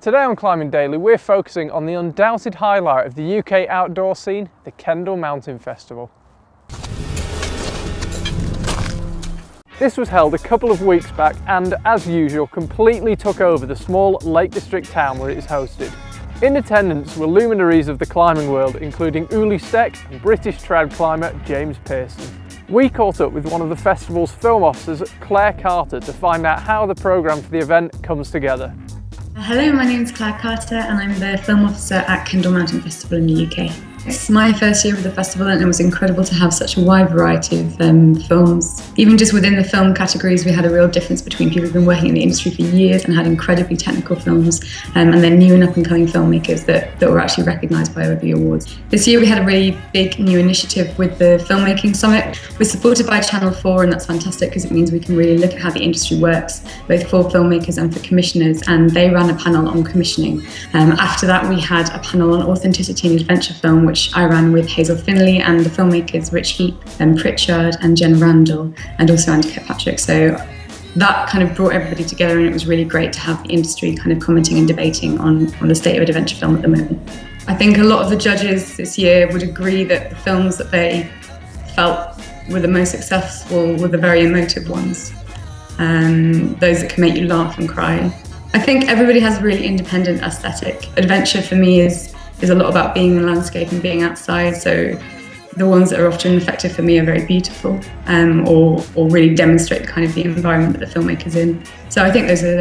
Today on Climbing Daily, we're focusing on the undoubted highlight of the UK outdoor scene, the Kendal Mountain Festival. This was held a couple of weeks back and, as usual, completely took over the small Lake District town where it is hosted. In attendance were luminaries of the climbing world, including Uli Steck and British trad climber James Pearson. We caught up with one of the festival's film officers, Claire Carter, to find out how the programme for the event comes together. Hello, my name is Claire Carter and I'm the film officer at Kendal Mountain Festival in the UK. It's my first year with the festival and it was incredible to have such a wide variety of films. Even just within the film categories, we had a real difference between people who've been working in the industry for years and had incredibly technical films, and then new and up-and-coming filmmakers that were actually recognised by the awards. This year we had a really big new initiative with the Filmmaking Summit. We're supported by Channel 4 and that's fantastic because it means we can really look at how the industry works, both for filmmakers and for commissioners, and they ran a panel on commissioning. After that we had a panel on authenticity and adventure film, which I ran with Hazel Finley and the filmmakers Rich Heap and Pritchard and Jen Randall and also Andy Kirkpatrick. So that kind of brought everybody together and it was really great to have the industry kind of commenting and debating on the state of adventure film at the moment. I think a lot of the judges this year would agree that the films that they felt were the most successful were the very emotive ones, those that can make you laugh and cry. I think everybody has a really independent aesthetic. Adventure for me is a lot about being in the landscape and being outside, so the ones that are often effective for me are very beautiful, or really demonstrate the kind of the environment that the filmmaker's in. So I think those are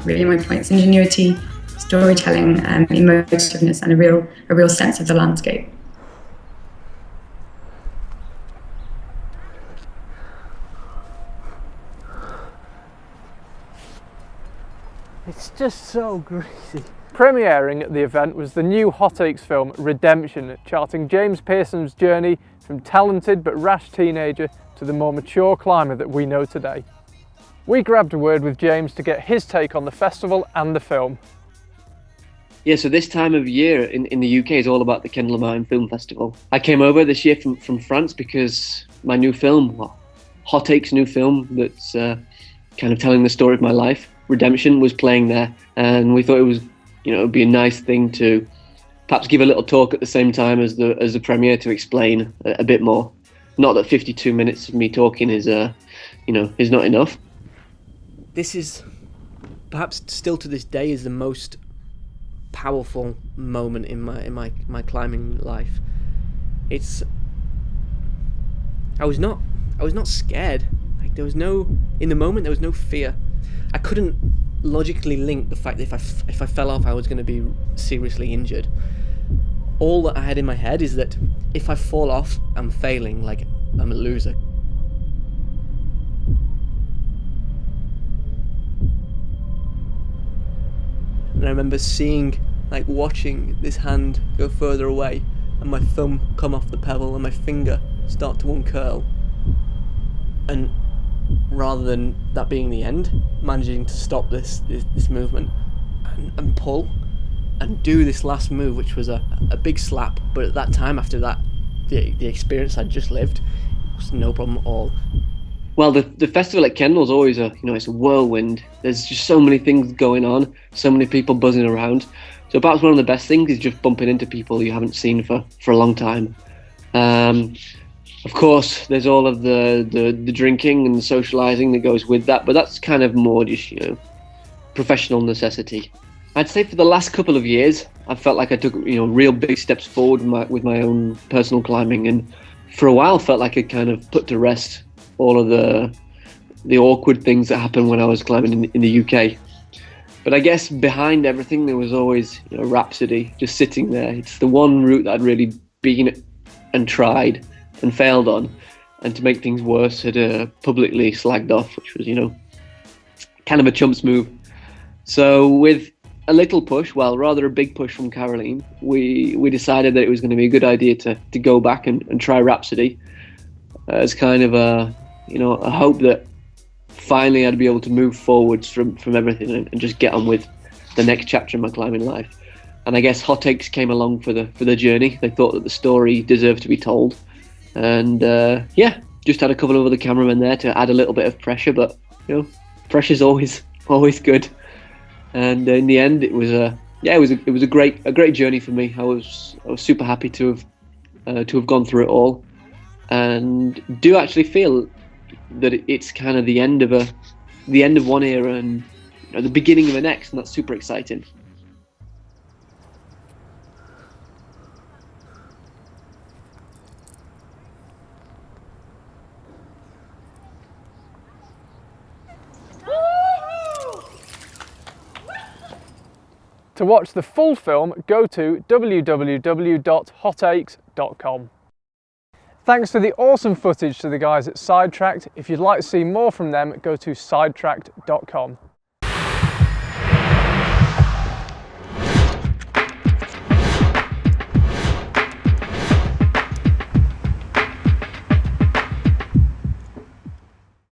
really my points: ingenuity, storytelling, emotiveness, and a real sense of the landscape. It's just so greasy. Premiering at the event was the new Hot Takes film Redemption, charting James Pearson's journey from talented but rash teenager to the more mature climber that we know today. We grabbed a word with James to get his take on the festival and the film. Yeah, so this time of year in the UK is all about the Kendal Mountain Film Festival. I came over this year from France because my new film, Hot Takes new film that's kind of telling the story of my life, Redemption, was playing there, and we thought it was, it'd be a nice thing to perhaps give a little talk at the same time as the premiere to explain a bit more. Not that 52 minutes of me talking is not enough. This is perhaps still to this day is the most powerful moment in my climbing life. I was not scared. Like in the moment there was no fear. I couldn't logically link the fact that if I fell off I was going to be seriously injured. All that I had in my head is that if I fall off, I'm failing, like I'm a loser. And I remember watching this hand go further away and my thumb come off the pedal and my finger start to uncurl, and rather than that being the end, managing to stop this movement and pull and do this last move, which was a big slap, but at that time, after that, the experience I'd just lived, it was no problem at all. Well, the festival at Kendal is always it's a whirlwind. There's just so many things going on, so many people buzzing around. So perhaps one of the best things is just bumping into people you haven't seen for a long time. Of course, there's all of the drinking and the socialising that goes with that, but that's kind of more just, professional necessity. I'd say for the last couple of years, I felt like I took, real big steps forward with my own personal climbing, and for a while felt like I kind of put to rest all of the awkward things that happened when I was climbing in the UK. But I guess behind everything there was always, Rhapsody, just sitting there. It's the one route that I'd really been and tried and failed on, and to make things worse had publicly slagged off, which was, kind of a chump's move. So with a little push, well, rather a big push from Caroline, we decided that it was going to be a good idea to go back and try Rhapsody as kind of a hope that finally I'd be able to move forwards from everything and just get on with the next chapter in my climbing life. And I guess Hot Takes came along for the journey. They thought that the story deserved to be told. And just had a couple of other cameramen there to add a little bit of pressure, but pressure's always good. And in the end, it was a great journey for me. I was super happy to have gone through it all, and do actually feel that it's kind of the end of one era and the beginning of the next, and that's super exciting. To watch the full film, go to www.hotakes.com. Thanks for the awesome footage to the guys at Sidetracked. If you'd like to see more from them, go to sidetracked.com.